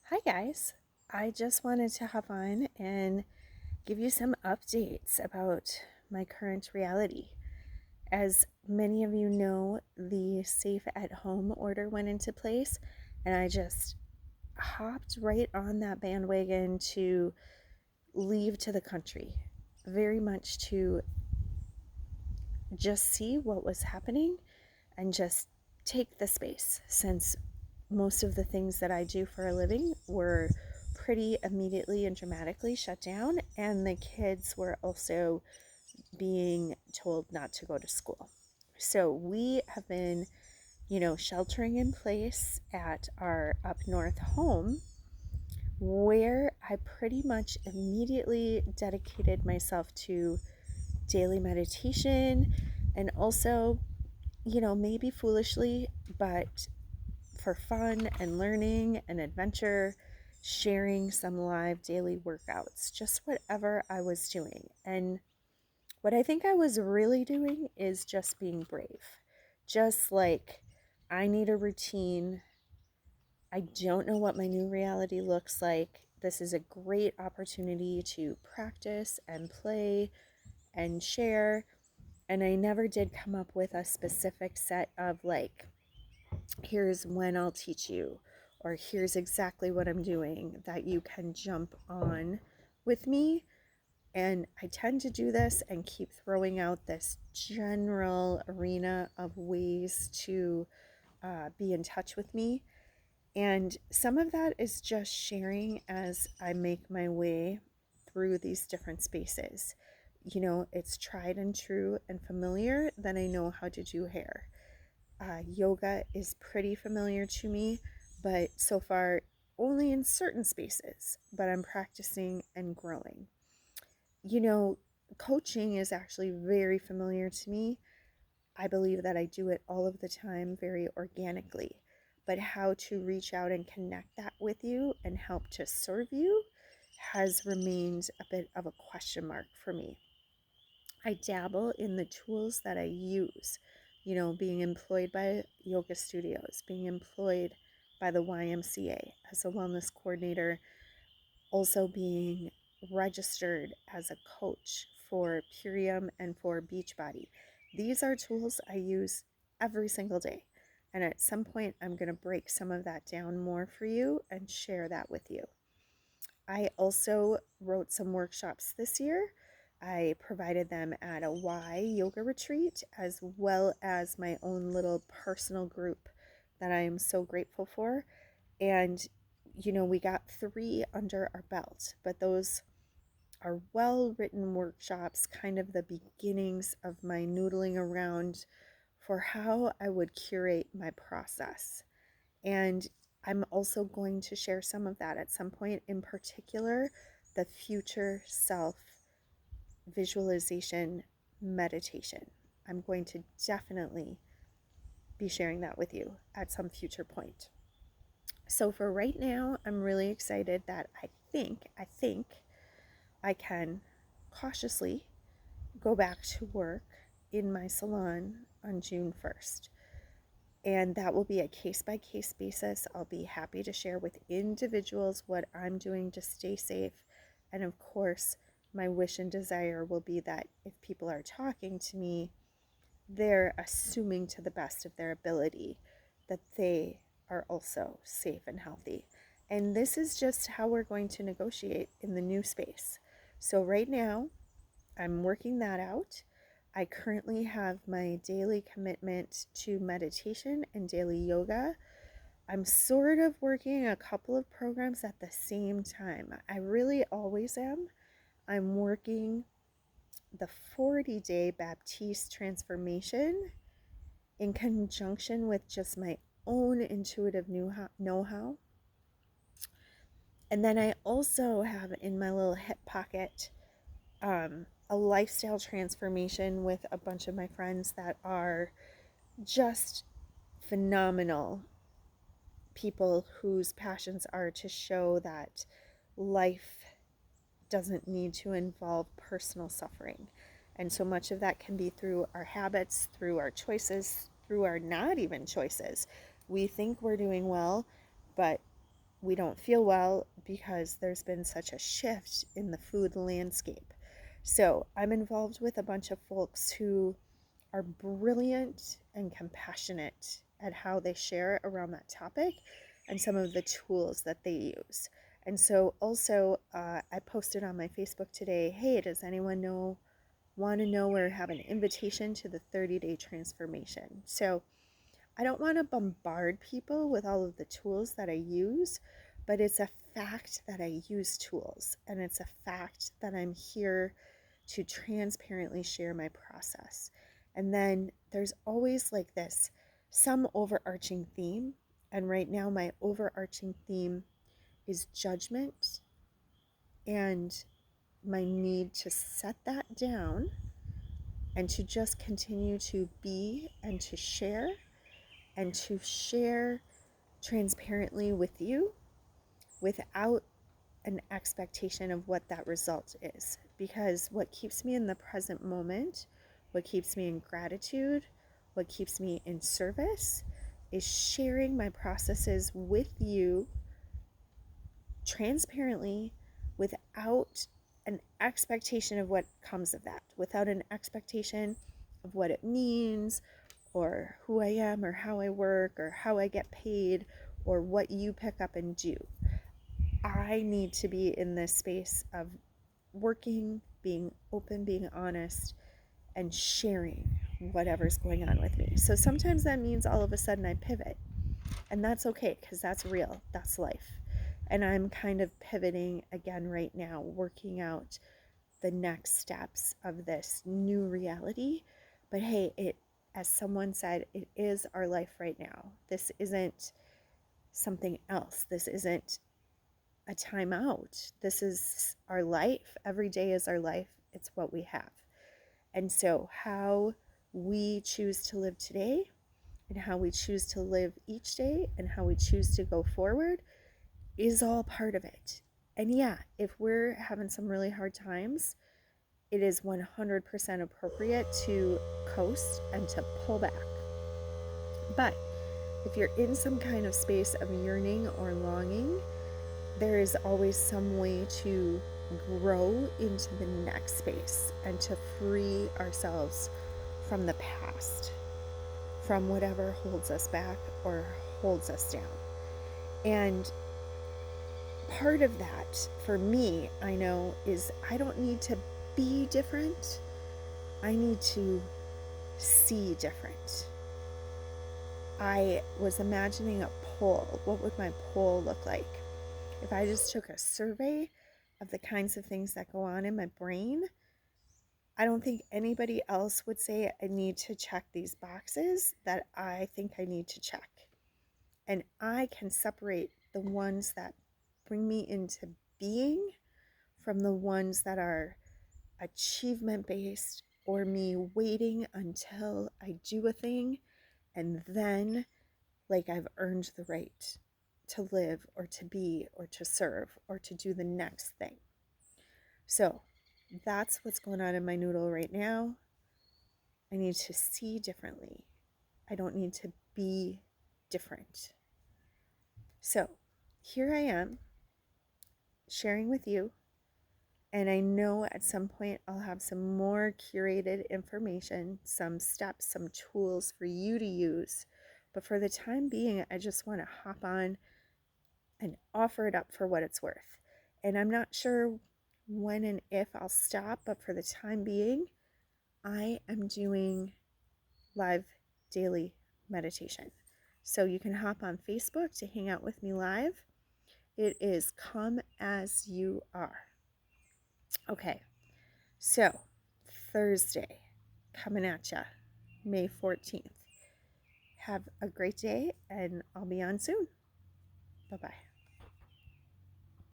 Hi, guys. I just wanted to hop on and give you some updates about my current reality. As many of you know, the safe at home order went into place, and I just hopped right on that bandwagon to leave to the country, very much to just see what was happening and just take the space, since most of the things that I do for a living were pretty immediately and dramatically shut down, and the kids were also being told not to go to school. So we have been, sheltering in place at our up north home, where I pretty much immediately dedicated myself to daily meditation and also, maybe foolishly, but for fun and learning and adventure, sharing some live daily workouts, just whatever I was doing. And what I think I was really doing is just being brave. Just like, I need a routine. I don't know what my new reality looks like. This is a great opportunity to practice and play and share. And I never did come up with a specific set of, like, here's when I'll teach you, or here's exactly what I'm doing that you can jump on with me. And I tend to do this and keep throwing out this general arena of ways to be in touch with me. And some of that is just sharing as I make my way through these different spaces. It's tried and true and familiar. Then I know how to do hair. Yoga is pretty familiar to me, but so far only in certain spaces, but I'm practicing and growing. You know, Coaching is actually very familiar to me. I believe that I do it all of the time very organically, but how to reach out and connect that with you and help to serve you has remained a bit of a question mark for me. I dabble in the tools that I use, being employed by yoga studios, being employed by the YMCA as a wellness coordinator, also being registered as a coach for Purium and for Beachbody. These are tools I use every single day. And at some point, I'm going to break some of that down more for you and share that with you. I also wrote some workshops this year. I provided them at a Y yoga retreat, as well as my own little personal group that I am so grateful for. And, we got 3 under our belt, but those are well written workshops, kind of the beginnings of my noodling around for how I would curate my process. And I'm also going to share some of that at some point, in particular, the future self visualization meditation. I'm going to definitely be sharing that with you at some future point. So for right now, I'm really excited that I think I can cautiously go back to work in my salon on June 1st. And that will be a case by case basis. I'll be happy to share with individuals what I'm doing to stay safe. And of course, my wish and desire will be that if people are talking to me, they're assuming to the best of their ability that they are also safe and healthy. And this is just how we're going to negotiate in the new space. So, right now, I'm working that out. I currently have my daily commitment to meditation and daily yoga. I'm sort of working a couple of programs at the same time. I really always am. I'm working the 40-day Baptiste transformation in conjunction with just my own intuitive know-how. And then I also have in my little hip pocket a lifestyle transformation with a bunch of my friends that are just phenomenal people whose passions are to show that life doesn't need to involve personal suffering. And so much of that can be through our habits, through our choices, through our not even choices. We think we're doing well, but we don't feel well because there's been such a shift in the food landscape. So I'm involved with a bunch of folks who are brilliant and compassionate at how they share around that topic and some of the tools that they use. And so also, I posted on my Facebook today, hey, does anyone want to know or have an invitation to the 30-day transformation? So I don't want to bombard people with all of the tools that I use, but it's a fact that I use tools, and it's a fact that I'm here to transparently share my process. And then there's always like this some overarching theme, and right now my overarching theme is judgment and my need to set that down and to just continue to be and to share transparently with you without an expectation of what that result is. Because what keeps me in the present moment, what keeps me in gratitude, what keeps me in service is sharing my processes with you transparently without an expectation of what comes of that, without an expectation of what it means or who I am or how I work or how I get paid or what you pick up and do. I need to be in this space of working, being open, being honest, and sharing whatever's going on with me. So sometimes that means all of a sudden I pivot, and that's okay because that's real, that's life. And I'm kind of pivoting again right now, working out the next steps of this new reality. But hey, as someone said, it is our life right now. This isn't something else. This isn't a timeout. This is our life. Every day is our life. It's what we have. And so how we choose to live today and how we choose to live each day and how we choose to go forward is all part of it. And yeah, if we're having some really hard times, it is 100% appropriate to coast and to pull back. But if you're in some kind of space of yearning or longing, there is always some way to grow into the next space and to free ourselves from the past, from whatever holds us back or holds us down. And part of that for me, I know, is I don't need to be different. I need to see different. I was imagining a poll. What would my poll look like? If I just took a survey of the kinds of things that go on in my brain, I don't think anybody else would say I need to check these boxes that I think I need to check. And I can separate the ones that bring me into being from the ones that are achievement based or me waiting until I do a thing and then like I've earned the right to live or to be or to serve or to do the next thing. So that's what's going on in my noodle right now. I need to see differently. I don't need to be different. So here I am sharing with you. And I know at some point I'll have some more curated information, some steps, some tools for you to use. But for the time being, I just want to hop on and offer it up for what it's worth. And I'm not sure when and if I'll stop, but for the time being, I am doing live daily meditation. So you can hop on Facebook to hang out with me live. It is Come As You Are. Okay, so Thursday coming at ya, May 14th. Have a great day, and I'll be on soon. Bye-bye.